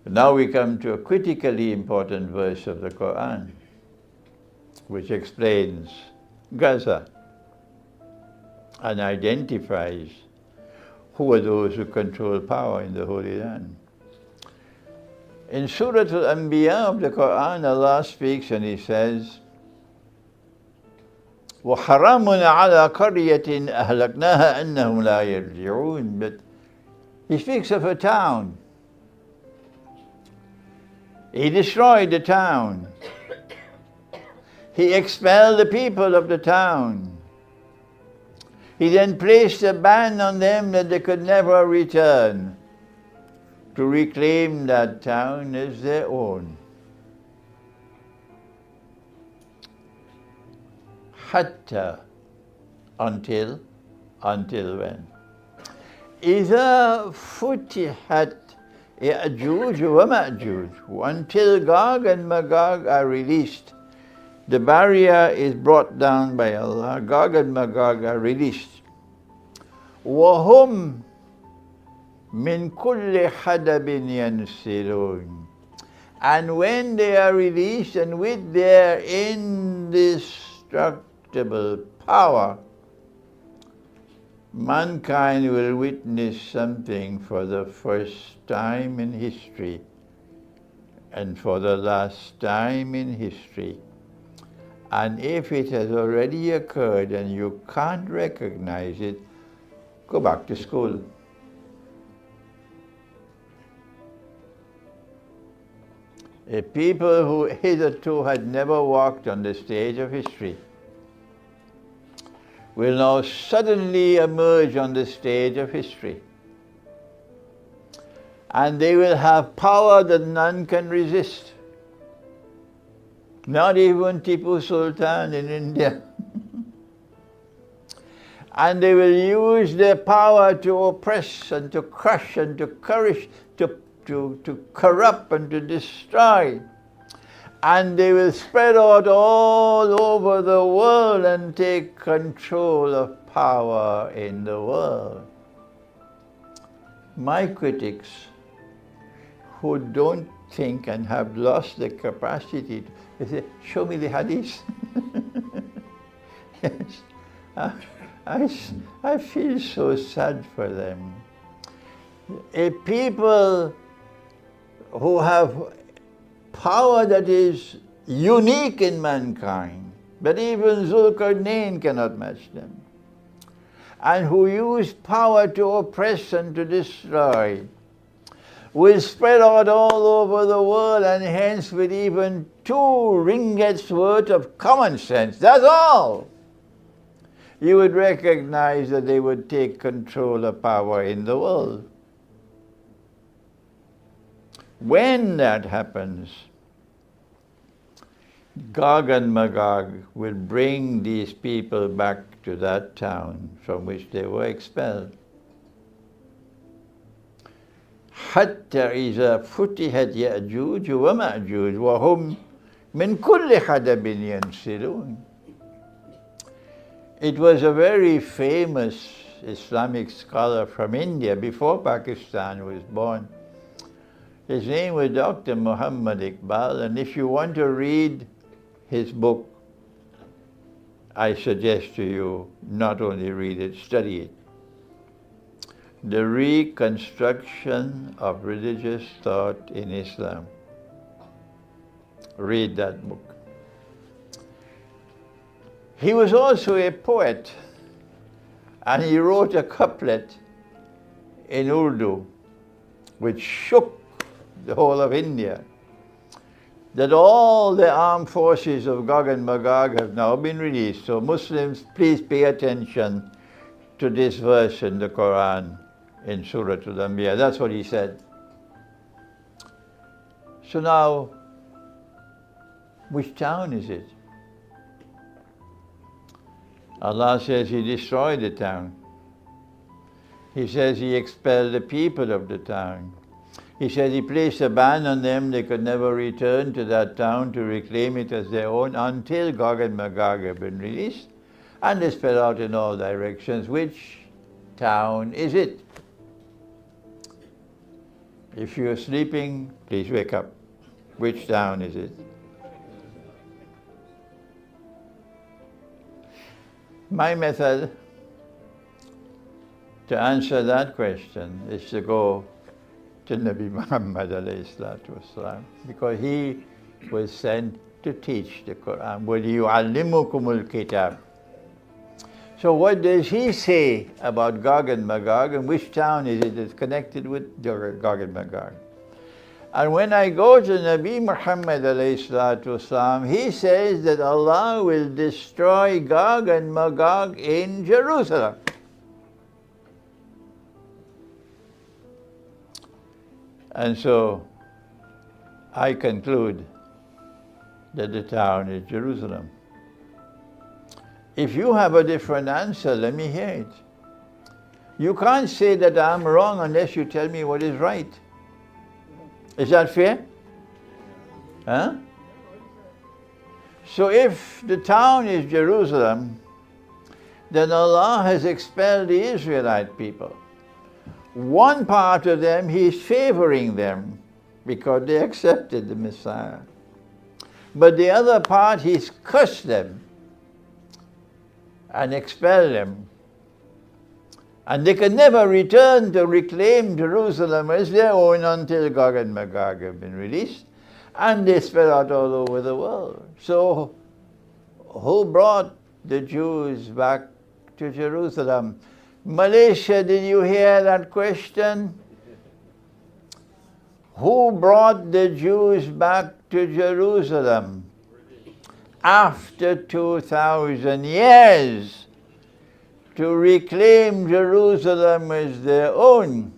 Now we come to a critically important verse of the Qur'an, which explains Gaza and identifies who are those who control power in the Holy Land. In Surah Al-Anbiya of the Qur'an, Allah speaks and He says, وَحَرَامٌ عَلَى قَرْيَةٍ أَهْلَكْنَاهَا أَنَّهُمْ لَا يَرْجِعُونَ. But He speaks of a town. He destroyed the town. He expelled the people of the town. He then placed a ban on them that they could never return to reclaim that town as their own. Hatta, until when? إِذَا فُتِحَتْ يَأْجُوجُ وَمَأْجُوجُ. Until Gog and Magog are released. The barrier is brought down by Allah. Gog and Magog are released. وَهُمْ مِنْ كُلِّ حَدَبٍ يَنْسِلُونَ. And when they are released and with their indestructible power, mankind will witness something for the first time in history and for the last time in history. And if it has already occurred and you can't recognize it, go back to school. A people who hitherto had never walked on the stage of history will now suddenly emerge on the stage of history. And they will have power that none can resist. Not even Tipu Sultan in India. And they will use their power to oppress and to crush and to corrupt and to destroy. And they will spread out all over the world and take control of power in the world. My critics, who don't think and have lost the capacity, they say, show me the hadith. Yes, I feel so sad for them. A people who have power that is unique in mankind, but even Zulkarnain cannot match them, and who use power to oppress and to destroy, will spread out all over the world, and hence with even 2 ringgits worth of common sense, that's all, you would recognize that they would take control of power in the world. When that happens, Gog and Magog will bring these people back to that town from which they were expelled. حتى إذا فتحت يأجوج ومأجوج وهم من كل حدب ينسلون. It was a very famous Islamic scholar from India before Pakistan was born. His name was Dr. Muhammad Iqbal, and if you want to read his book, I suggest to you not only read it, study it. The Reconstruction of Religious Thought in Islam. Read that book. He was also a poet, and he wrote a couplet in Urdu which shook the whole of India, that all the armed forces of Gog and Magog have now been released. So Muslims, please pay attention to this verse in the Quran in Surah Al-Anbiya. That's what he said. So now, which town is it? Allah says He destroyed the town. He says He expelled the people of the town. He said He placed a ban on them. They could never return to that town to reclaim it as their own until Gog and Magog have been released. And they spread out in all directions. Which town is it? If you're sleeping, please wake up. Which town is it? My method to answer that question is to go to Nabi Muhammad alayhi salatu wasalam, because he was sent to teach the Qur'an. وَلِيُعَلِّمُكُمُ الْكِتَابِ. So what does he say about Gog and Magog, and which town is it that's connected with Gog and Magog? And when I go to Nabi Muhammad alayhi salatu wasalam, he says that Allah will destroy Gog and Magog in Jerusalem. And so I conclude that the town is Jerusalem. If you have a different answer, let me hear it. You can't say that I'm wrong unless you tell me what is right. Is that fair? Huh? So if the town is Jerusalem, then Allah has expelled the Israelite people. One part of them, He's favoring them because they accepted the Messiah. But the other part, He's cursed them and expelled them. And they can never return to reclaim Jerusalem as their own until Gog and Magog have been released. And they spread out all over the world. So, who brought the Jews back to Jerusalem? Malaysia, did you hear that question? Who brought the Jews back to Jerusalem after 2,000 years to reclaim Jerusalem as their own?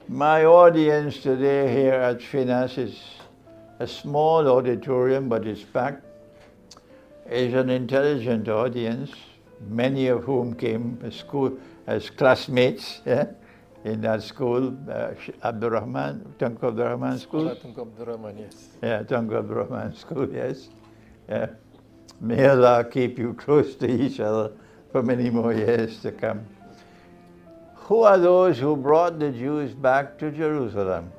My audience today here at Finas is a small auditorium, but it's packed. It's an intelligent audience, many of whom came to school as classmates in that school, Abdurrahman, Tunku Abdurrahman School. Tunku Abdurrahman, yes. Yeah, Tunku Abdurrahman School, yes. Yeah. May Allah keep you close to each other for many more years to come. Who are those who brought the Jews back to Jerusalem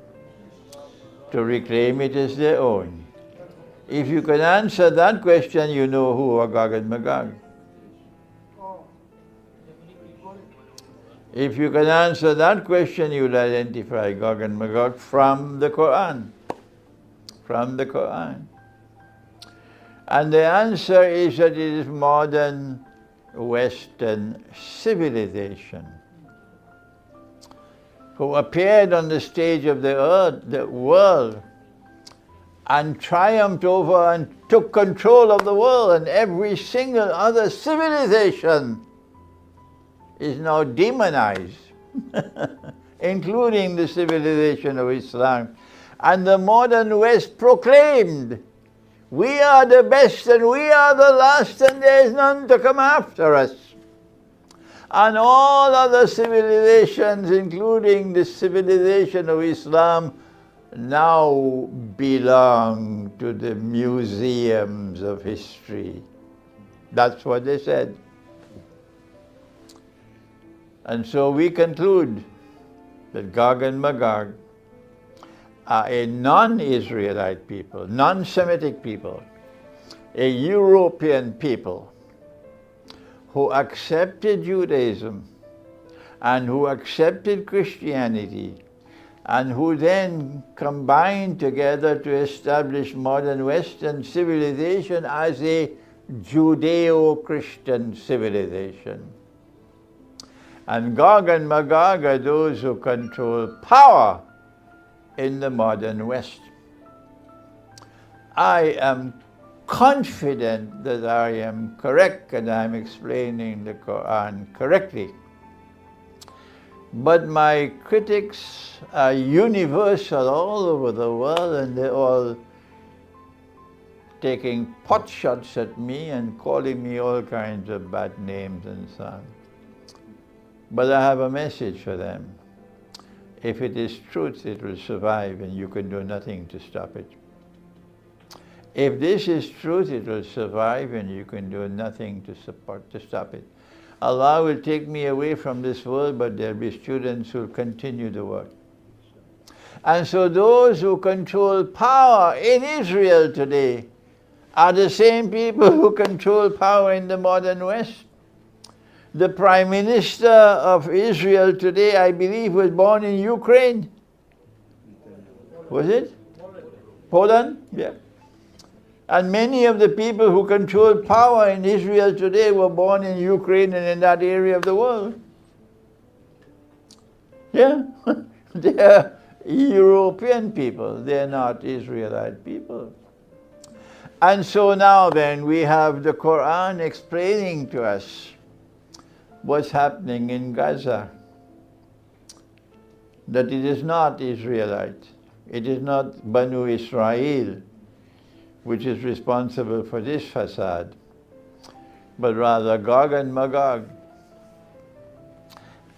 to reclaim it as their own? If you can answer that question, you know who are Gog and Magog. If you can answer that question, you'll identify Gog and Magog from the Qur'an. From the Qur'an. And the answer is that it is modern Western civilization who appeared on the stage of the earth, the world, and triumphed over and took control of the world, and every single other civilization is now demonized, including the civilization of Islam. And the modern West proclaimed, we are the best and we are the last and there is none to come after us. And all other civilizations, including the civilization of Islam, now belong to the museums of history. That's what they said. And so we conclude that Gog and Magog are a non-Israelite people, non-Semitic people, a European people who accepted Judaism and who accepted Christianity and who then combined together to establish modern Western civilization as a Judeo-Christian civilization. And Gog and Magog are those who control power in the modern West. I am confident that I am correct and I am explaining the Quran correctly. But my critics are universal all over the world, and they're all taking pot shots at me and calling me all kinds of bad names and so on. But I have a message for them. If it is truth, it will survive and you can do nothing to stop it. If this is truth, it will survive and you can do nothing to stop it. Allah will take me away from this world, but there will be students who will continue the work. And so those who control power in Israel today are the same people who control power in the modern West. The Prime Minister of Israel today, I believe, was born in Ukraine. Was it? Poland? Yeah. And many of the people who control power in Israel today were born in Ukraine and in that area of the world. Yeah. They are European people. They are not Israelite people. And so now then, we have the Quran explaining to us what's happening in Gaza. That it is not Israelite. It is not Banu Israel which is responsible for this facade, but rather Gog and Magog.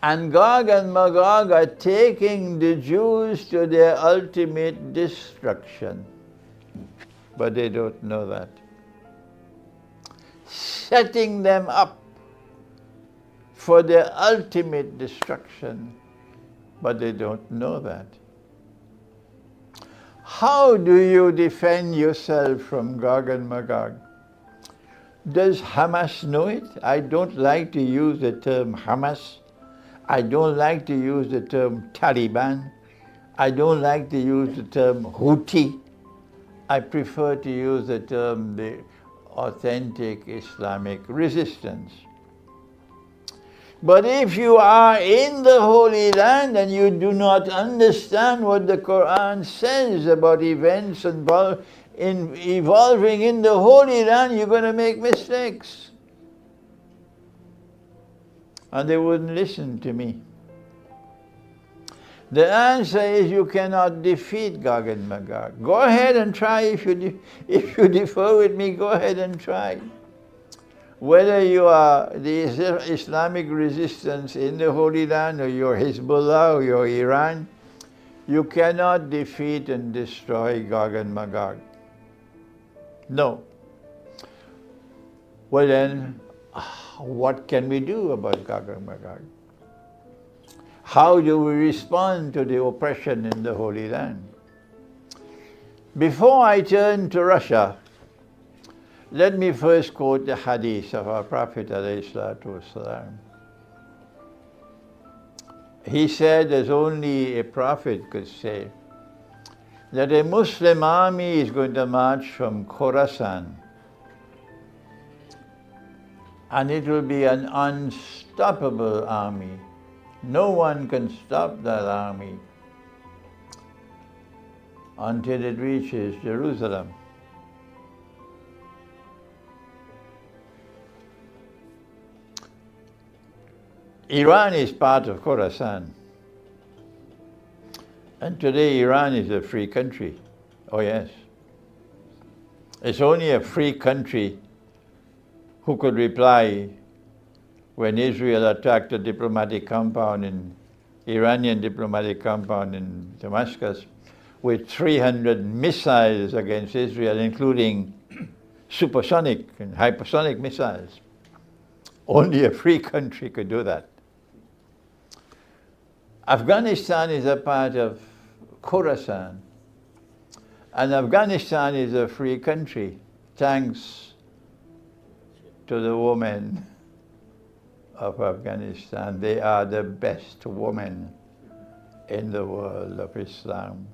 And Gog and Magog are taking the Jews to their ultimate destruction. But they don't know that. Setting them up for their ultimate destruction, but they don't know that. How do you defend yourself from Gog and Magog? Does Hamas know it? I don't like to use the term Hamas. I don't like to use the term Taliban. I don't like to use the term Houthi. I prefer to use the term the authentic Islamic resistance. But if you are in the Holy Land and you do not understand what the Quran says about events evolving in the Holy Land, you're going to make mistakes. And they wouldn't listen to me. The answer is you cannot defeat Gog and Magog. Go ahead and try. If you differ with me, go ahead and try. Whether you are the Islamic resistance in the Holy Land, or you're Hezbollah, or you're Iran, you cannot defeat and destroy Gog and Magog. No. Well then, what can we do about Gog and Magog? How do we respond to the oppression in the Holy Land? Before I turn to Russia, let me first quote the hadith of our Prophet ﷺ. He said, as only a prophet could say, that a Muslim army is going to march from Khorasan, and it will be an unstoppable army. No one can stop that army until it reaches Jerusalem. Iran is part of Khorasan. And today Iran is a free country. Oh yes. It's only a free country who could reply when Israel attacked a diplomatic compound Iranian diplomatic compound in Damascus with 300 missiles against Israel, including supersonic and hypersonic missiles. Only a free country could do that. Afghanistan is a part of Khorasan, and Afghanistan is a free country, thanks to the women of Afghanistan. They are the best women in the world of Islam.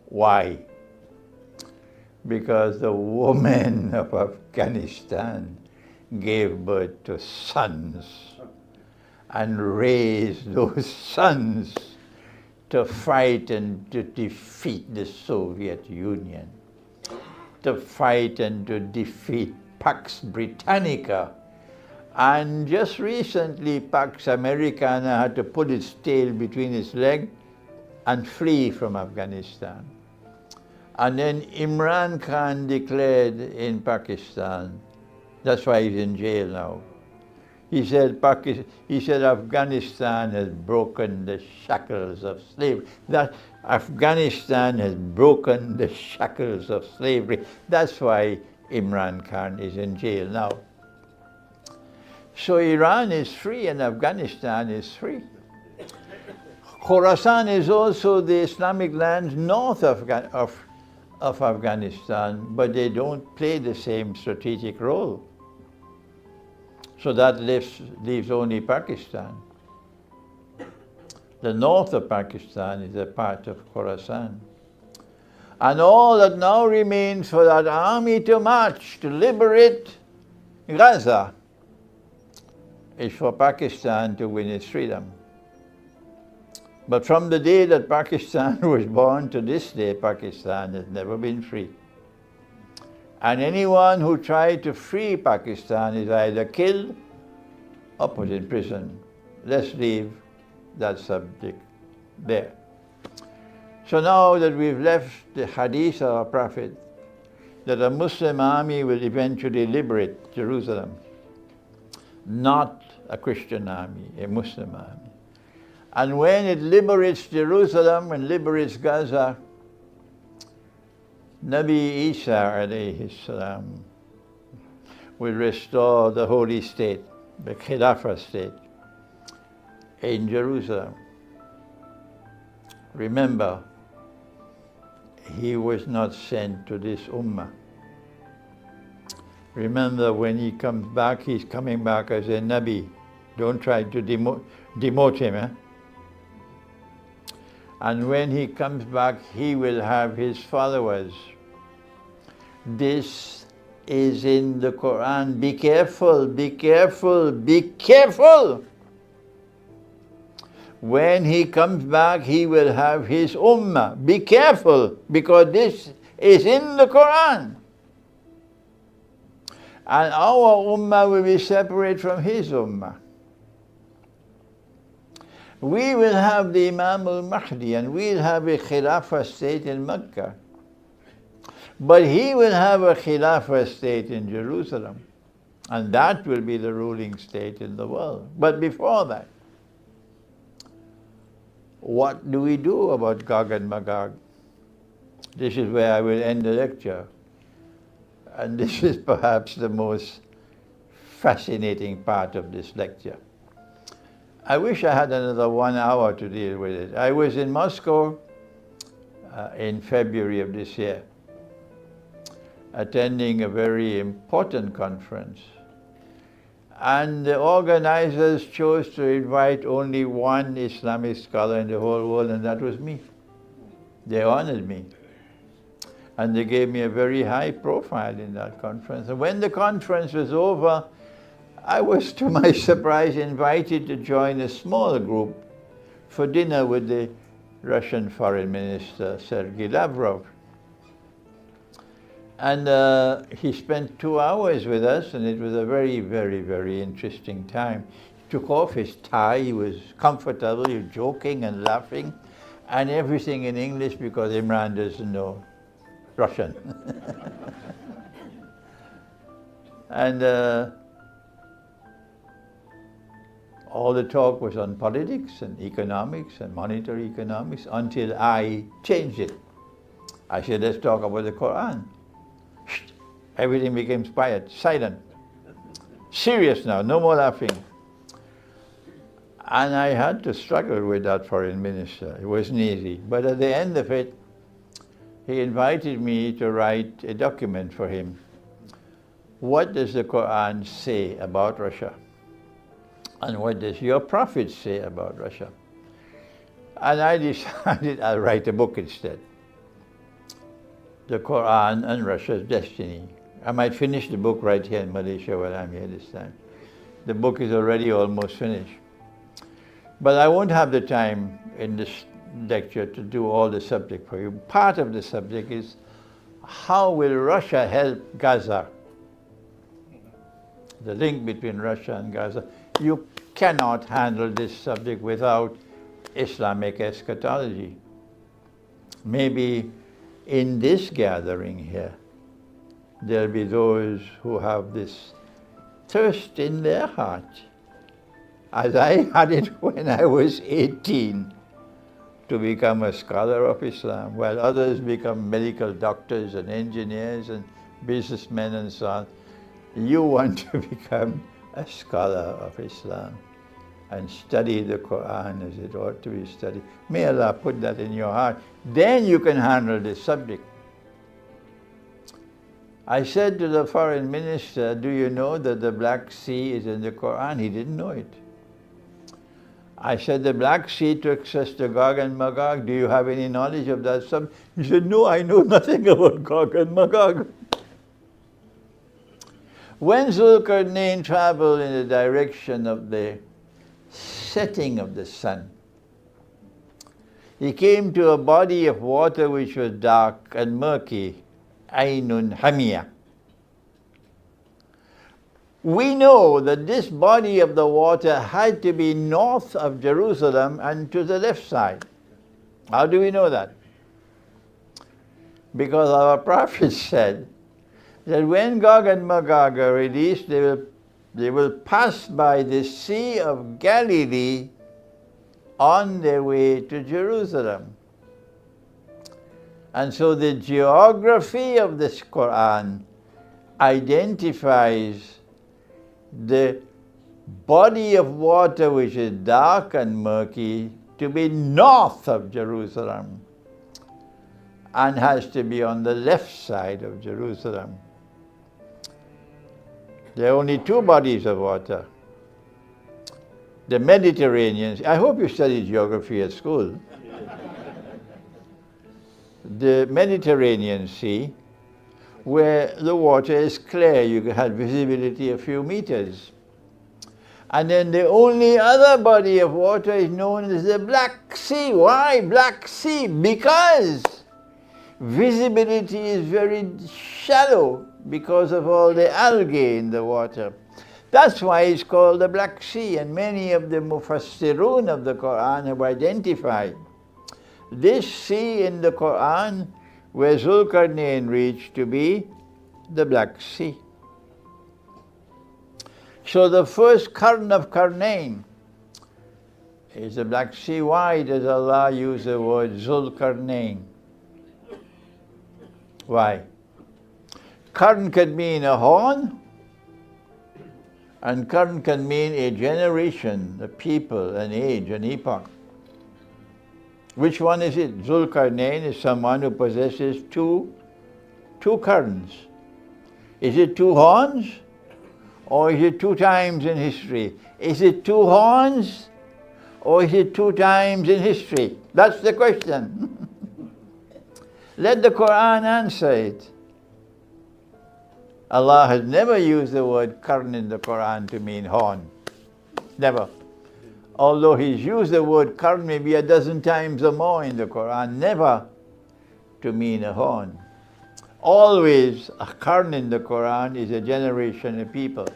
Why? Because the women of Afghanistan gave birth to sons and raised those sons to fight and to defeat the Soviet Union, to fight and to defeat Pax Britannica. And just recently, Pax Americana had to put its tail between its legs and flee from Afghanistan. And then Imran Khan declared in Pakistan, that's why he's in jail now. He said Afghanistan has broken the shackles of slavery. That Afghanistan has broken the shackles of slavery. That's why Imran Khan is in jail now. So Iran is free and Afghanistan is free. Khorasan is also the Islamic lands north of Afghanistan, but they don't play the same strategic role. So that leaves only Pakistan. The north of Pakistan is a part of Khorasan. And all that now remains for that army to march, to liberate Gaza, is for Pakistan to win its freedom. But from the day that Pakistan was born to this day, Pakistan has never been free. And anyone who tried to free Pakistan is either killed or put in prison. Let's leave that subject there. So now that we've left the hadith of our Prophet, that a Muslim army will eventually liberate Jerusalem, not a Christian army, a Muslim army. And when it liberates Jerusalem and liberates Gaza, Nabi Isa alayhi salam will restore the holy state, the Khilafah state, in Jerusalem. Remember, he was not sent to this ummah. Remember, when he comes back, he's coming back as a Nabi. Don't try to demote him. Eh? And when he comes back, he will have his followers. This is in the Quran. Be careful, be careful, be careful. When he comes back, he will have his ummah. Be careful, because this is in the Quran. And our ummah will be separate from his ummah. We will have the Imam al-Mahdi and we'll have a Khilafah state in Mecca. But he will have a Khilafah state in Jerusalem. And that will be the ruling state in the world. But before that, what do we do about Gog and Magog? This is where I will end the lecture. And this is perhaps the most fascinating part of this lecture. I wish I had another 1 hour to deal with it. I was in Moscow in February of this year, attending a very important conference. And the organizers chose to invite only one Islamic scholar in the whole world, and that was me. They honored me. And they gave me a very high profile in that conference. And when the conference was over, I was, to my surprise, invited to join a small group for dinner with the Russian Foreign Minister, Sergei Lavrov. And he spent 2 hours with us, and it was a very, very, very interesting time. He took off his tie, he was comfortable, he was joking and laughing, and everything in English because Imran doesn't know Russian. And all the talk was on politics and economics and monetary economics until I changed it. I said, let's talk about the Quran. Everything became quiet, silent. Serious now, no more laughing. And I had to struggle with that foreign minister. It wasn't easy. But at the end of it, he invited me to write a document for him. What does the Quran say about Russia? And what does your prophet say about Russia? And I decided I'll write a book instead. The Quran and Russia's Destiny. I might finish the book right here in Malaysia while I'm here this time. The book is already almost finished. But I won't have the time in this lecture to do all the subject for you. Part of the subject is, how will Russia help Gaza? The link between Russia and Gaza. You cannot handle this subject without Islamic eschatology. Maybe in this gathering here, there'll be those who have this thirst in their heart, as I had it when I was 18, to become a scholar of Islam, while others become medical doctors and engineers and businessmen and so on. You want to become a scholar of Islam and study the Qur'an as it ought to be studied. May Allah put that in your heart. Then you can handle this subject. I said to the foreign minister, do you know that the Black Sea is in the Qur'an? He didn't know it. I said, the Black Sea took us to Gog and Magog. Do you have any knowledge of that subject? He said, no, I know nothing about Gog and Magog. When Zulkarnain traveled in the direction of the setting of the sun, he came to a body of water which was dark and murky, Ainun Hamiyah. We know that this body of the water had to be north of Jerusalem and to the left side. How do we know that? Because our prophet said that when Gog and Magog are released, they will pass by the Sea of Galilee on their way to Jerusalem. And so the geography of this Quran identifies the body of water which is dark and murky to be north of Jerusalem and has to be on the left side of Jerusalem. There are only two bodies of water. The Mediterranean, I hope you studied geography at school. The Mediterranean Sea, where the water is clear, you can have visibility a few meters. And then the only other body of water is known as the Black Sea. Why Black Sea? Because visibility is very shallow because of all the algae in the water. That's why it's called the Black Sea, and many of the Mufassirun of the Quran have identified this sea in the Quran where Zulkarnain reached to be the Black Sea. So the first Qarn of Qarnain is the Black Sea. Why does Allah use the word Zulkarnain? Why? Qarn could mean a horn, and Qarn can mean a generation, a people, an age, an epoch. Which one is it? Zulkarnain is someone who possesses two Qarns. Is it two horns? Or is it two times in history? Is it two horns? Or is it two times in history? That's the question. Let the Quran answer it. Allah has never used the word Qarn in the Quran to mean horn. Never. Although He's used the word Qarn maybe a dozen times or more in the Quran, never to mean a horn. Always a Qarn in the Quran is a generation of people.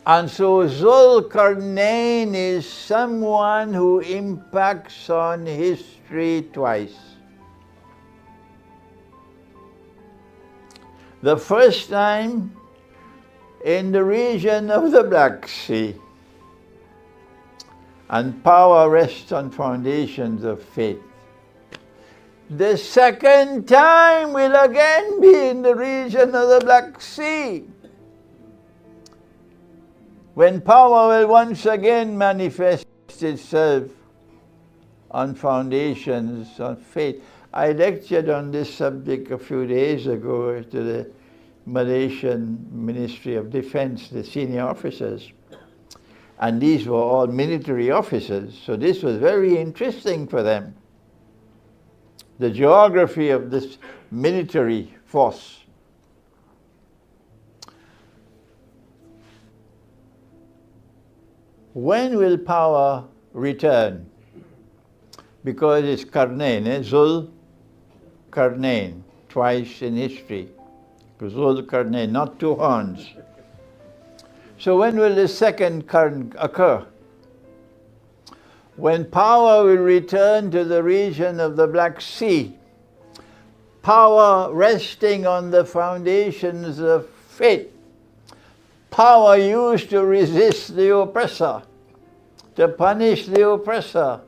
And so Zulkarnain is someone who impacts on history twice. The first time in the region of the Black Sea, and power rests on foundations of faith. The second time will again be in the region of the Black Sea, when power will once again manifest itself on foundations of faith. I lectured on this subject a few days ago to the Malaysian Ministry of Defense, the senior officers. And these were all military officers, so this was very interesting for them. The geography of this military force. When will power return? Because it's Qarnain, Zul Qarnain, twice in history. Zul Qarnain, not two horns. So when will the second Qarn occur? When power will return to the region of the Black Sea, power resting on the foundations of faith, power used to resist the oppressor, to punish the oppressor,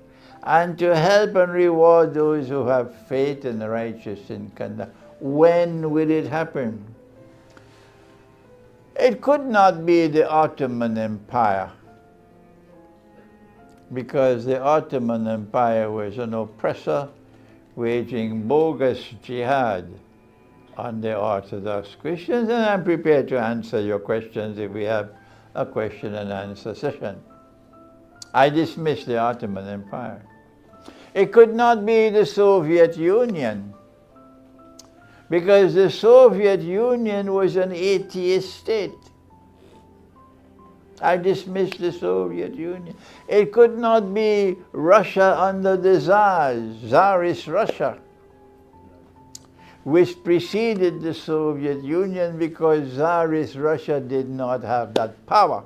and to help and reward those who have faith and righteous in conduct. When will it happen? It could not be the Ottoman Empire, because the Ottoman Empire was an oppressor waging bogus jihad on the Orthodox Christians, and I'm prepared to answer your questions if we have a question and answer session. I dismiss the Ottoman Empire. It could not be the Soviet Union, because the Soviet Union was an atheist state. I dismiss the Soviet Union. It could not be Russia under the Tsars, Tsarist Russia, which preceded the Soviet Union, because Tsarist Russia did not have that power.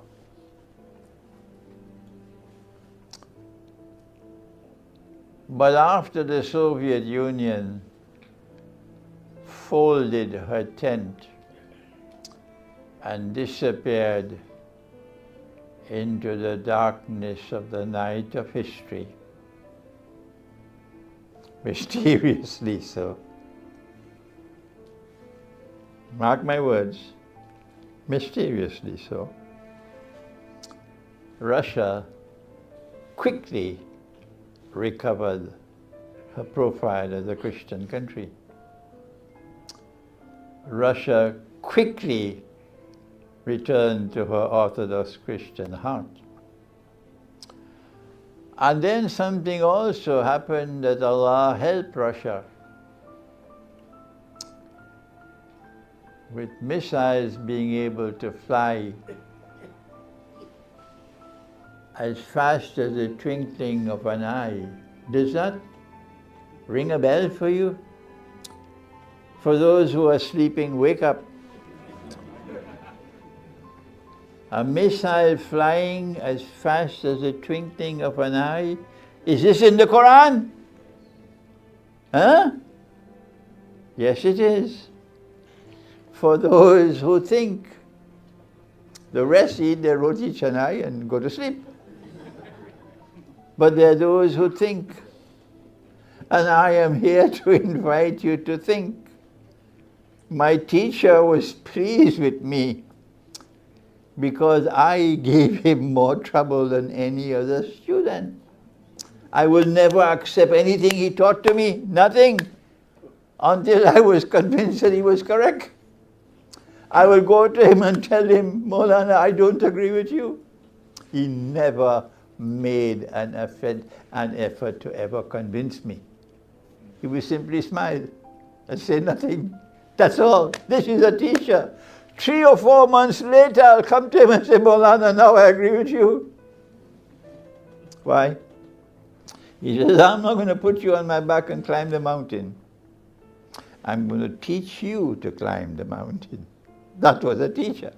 But after the Soviet Union folded her tent and disappeared into the darkness of the night of history, mysteriously so. Mark my words, mysteriously so. Russia quickly recovered her profile as a Christian country. Russia quickly returned to her Orthodox Christian heart. And then something also happened that Allah helped Russia. With missiles being able to fly as fast as the twinkling of an eye. Does that ring a bell for you? For those who are sleeping, wake up. A missile flying as fast as the twinkling of an eye. Is this in the Quran? Huh? Yes, it is. For those who think. The rest eat their roti canai and go to sleep. But there are those who think. And I am here to invite you to think. My teacher was pleased with me because I gave him more trouble than any other student. I will never accept anything he taught to me, nothing, until I was convinced that he was correct. I will go to him and tell him, Maulana, I don't agree with you. He never made an effort to ever convince me. He would simply smile and say nothing. That's all. This is a teacher. 3 or 4 months later, I'll come to him and say, Maulana, now I agree with you. Why? He says, I'm not going to put you on my back and climb the mountain. I'm going to teach you to climb the mountain. That was a teacher.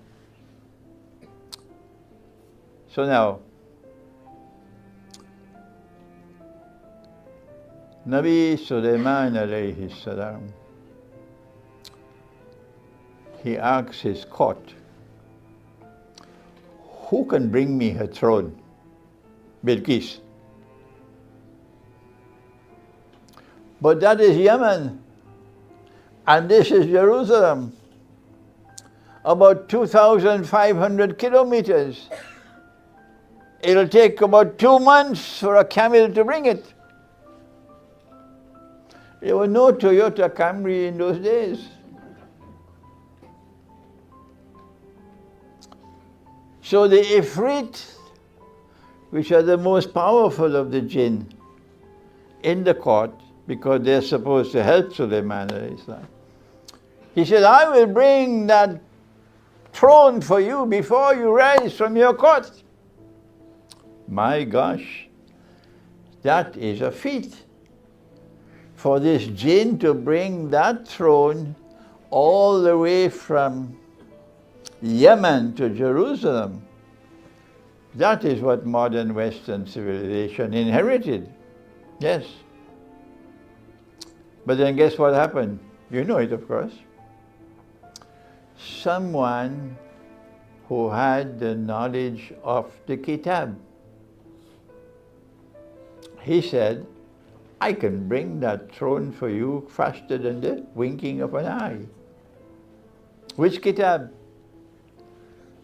So now, Nabi Sulaiman alayhi salam, he asks his court, who can bring me her throne? Bilqis. But that is Yemen, and this is Jerusalem, about 2,500 kilometers. It'll take about 2 months for a camel to bring it. There were no Toyota Camry in those days. So the Ifrit, which are the most powerful of the jinn in the court, because they're supposed to help Sulaiman alayhi salam, he said, I will bring that throne for you before you rise from your court. My gosh, that is a feat. For this jinn to bring that throne all the way from Yemen to Jerusalem, that is what modern Western civilization inherited. Yes. But then guess what happened? You know it, of course. Someone who had the knowledge of the Kitab, he said, I can bring that throne for you faster than the winking of an eye. Which Kitab?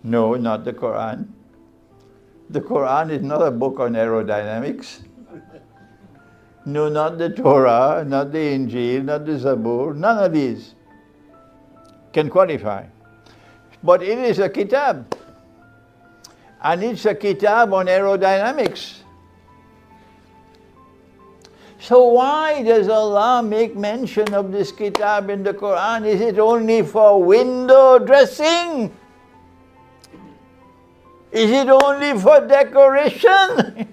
No, not the Qur'an. The Qur'an is not a book on aerodynamics. No, not the Torah, not the Injil, not the Zabur, none of these can qualify. But it is a kitab. And it's a kitab on aerodynamics. So why does Allah make mention of this kitab in the Qur'an? Is it only for window dressing? Is it only for decoration?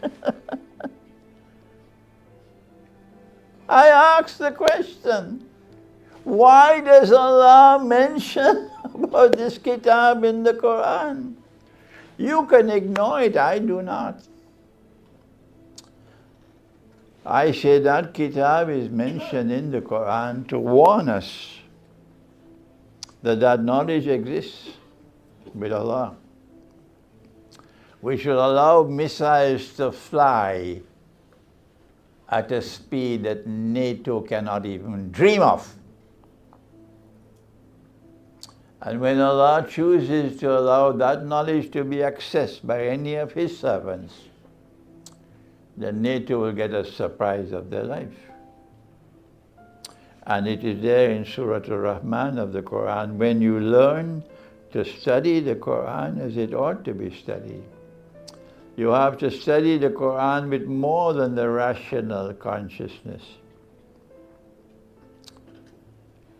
I ask the question, why does Allah mention about this kitab in the Qur'an? You can ignore it, I do not. I say that kitab is mentioned in the Qur'an to warn us that that knowledge exists with Allah. We should allow missiles to fly at a speed that NATO cannot even dream of. And when Allah chooses to allow that knowledge to be accessed by any of His servants, then NATO will get a surprise of their life. And it is there in Surah Al-Rahman of the Qur'an, when you learn to study the Qur'an as it ought to be studied. You have to study the Qur'an with more than the rational consciousness.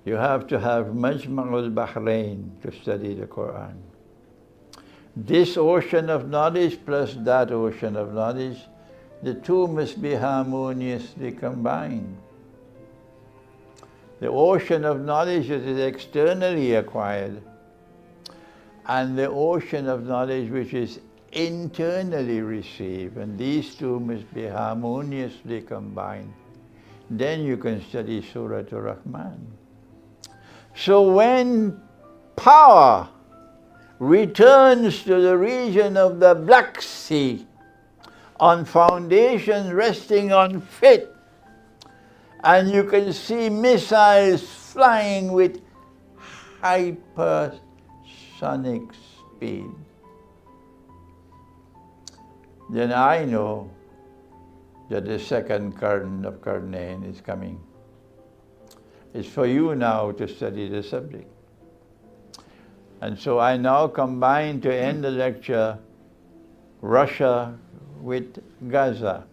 You have to have Majma'ul Bahrain to study the Qur'an. This ocean of knowledge plus that ocean of knowledge, the two must be harmoniously combined. The ocean of knowledge that is externally acquired, and the ocean of knowledge which is internally received, and these two must be harmoniously combined. Then you can study Surah Al-Rahman. So when power returns to the region of the Black Sea on foundations resting on faith, and you can see missiles flying with hypersonic speed, then I know that the second Qarn of Qarnayn is coming. It's for you now to study the subject. And so I now combine, to end the lecture, Russia with Gaza.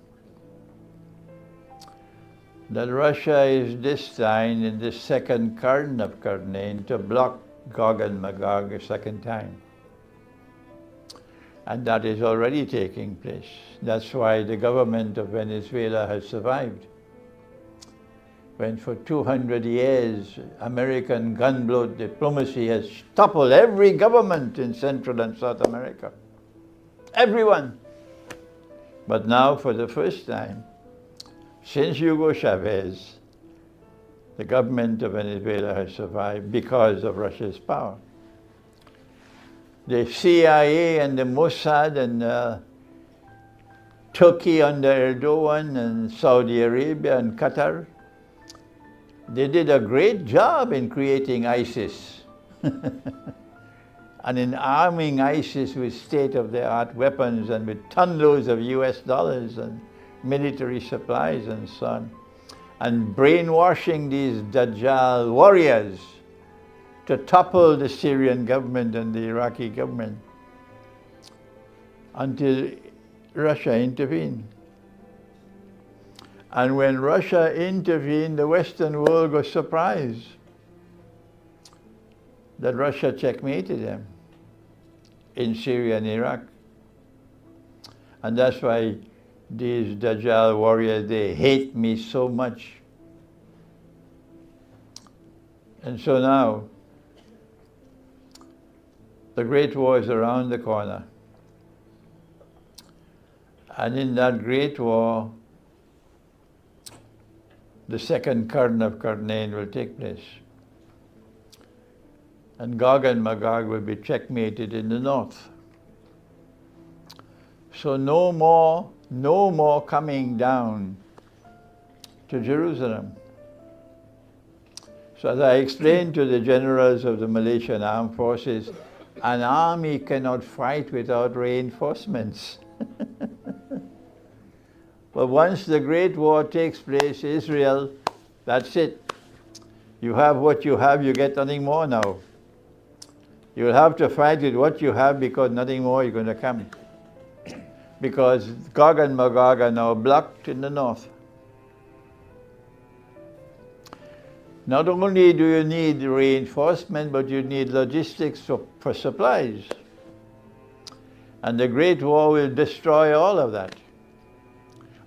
That Russia is destined in the second Qarn of Qarnayn to block Gog and Magog a second time. And that is already taking place. That's why the government of Venezuela has survived. When for 200 years American gunboat diplomacy has toppled every government in Central and South America. Everyone. But now, for the first time, since Hugo Chavez, the government of Venezuela has survived because of Russia's power. The CIA and the Mossad and Turkey under Erdogan and Saudi Arabia and Qatar, they did a great job in creating ISIS and in arming ISIS with state-of-the-art weapons and with tonloads of US dollars and military supplies and so on, and brainwashing these Dajjal warriors to topple the Syrian government and the Iraqi government until Russia intervened. And when Russia intervened, the Western world was surprised that Russia checkmated them in Syria and Iraq. And that's why these Dajjal warriors, they hate me so much. And so now, the Great War is around the corner. And in that Great War, the second Qarn of Qarnayn will take place. And Gog and Magog will be checkmated in the north. So no more coming down to Jerusalem. So as I explained to the generals of the Malaysian Armed Forces, An army cannot fight without reinforcements. But once the Great War takes place, Israel, that's it. You have what you have, you get nothing more now. You'll have to fight with what you have because nothing more is going to come. Because Gog and Magog are now blocked in the north. Not only do you need reinforcement, but you need logistics for supplies. And the Great War will destroy all of that.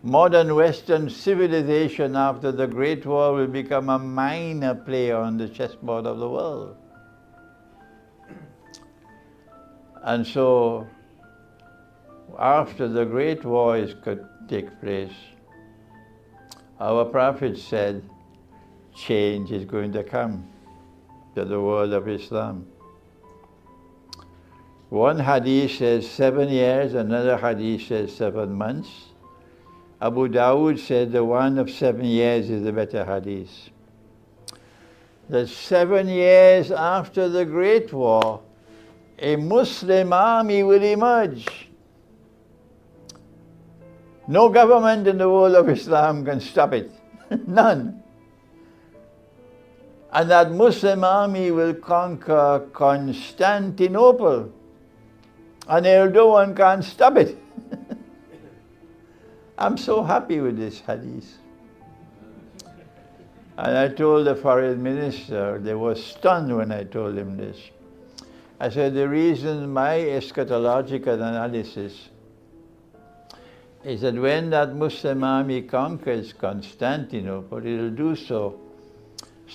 Modern Western civilization after the Great War will become a minor player on the chessboard of the world. And so, after the Great War could take place, our Prophet said, change is going to come to the world of Islam. One hadith says 7 years, another hadith says 7 months. Abu Dawood said the one of 7 years is the better hadith. That 7 years after the Great War, a Muslim army will emerge. No government in the world of Islam can stop it. None. And that Muslim army will conquer Constantinople. And Erdogan can't stop it. I'm so happy with this hadith. And I told the foreign minister, they were stunned when I told him this. I said, the reason my eschatological analysis is that when that Muslim army conquers Constantinople, it will do so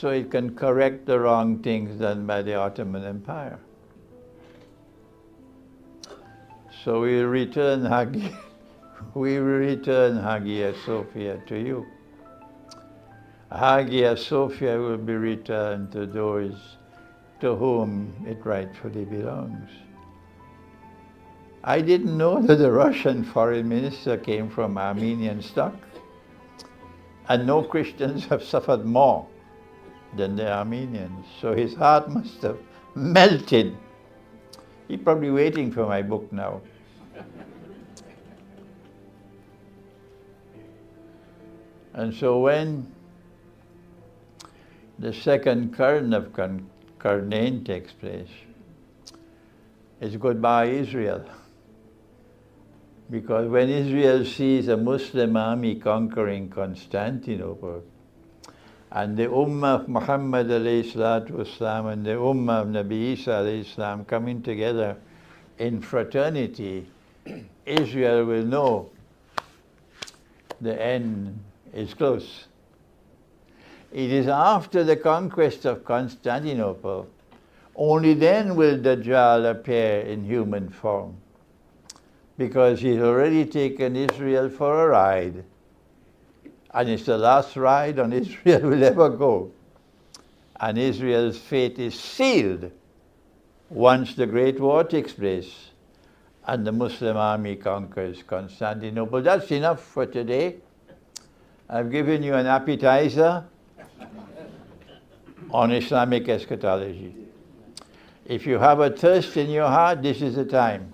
it can correct the wrong things done by the Ottoman Empire. So we return Hagia Sophia to you. Hagia Sophia will be returned to those to whom it rightfully belongs. I didn't know that the Russian foreign minister came from Armenian stock, and no Christians have suffered more than the Armenians. So his heart must have melted. He's probably waiting for my book now. And so when the second Qarn of Qarnain takes place, it's goodbye Israel. Because when Israel sees a Muslim army conquering Constantinople, and the Ummah of Muhammad ﷺ and the Ummah of Nabi Isa ﷺ coming together in fraternity, Israel will know the end is close. It is after the conquest of Constantinople, only then will Dajjal appear in human form. Because he's already taken Israel for a ride. And it's the last ride on Israel will ever go. And Israel's fate is sealed once the Great War takes place and the Muslim army conquers Constantinople. That's enough for today. I've given you an appetizer on Islamic eschatology. If you have a thirst in your heart, this is the time.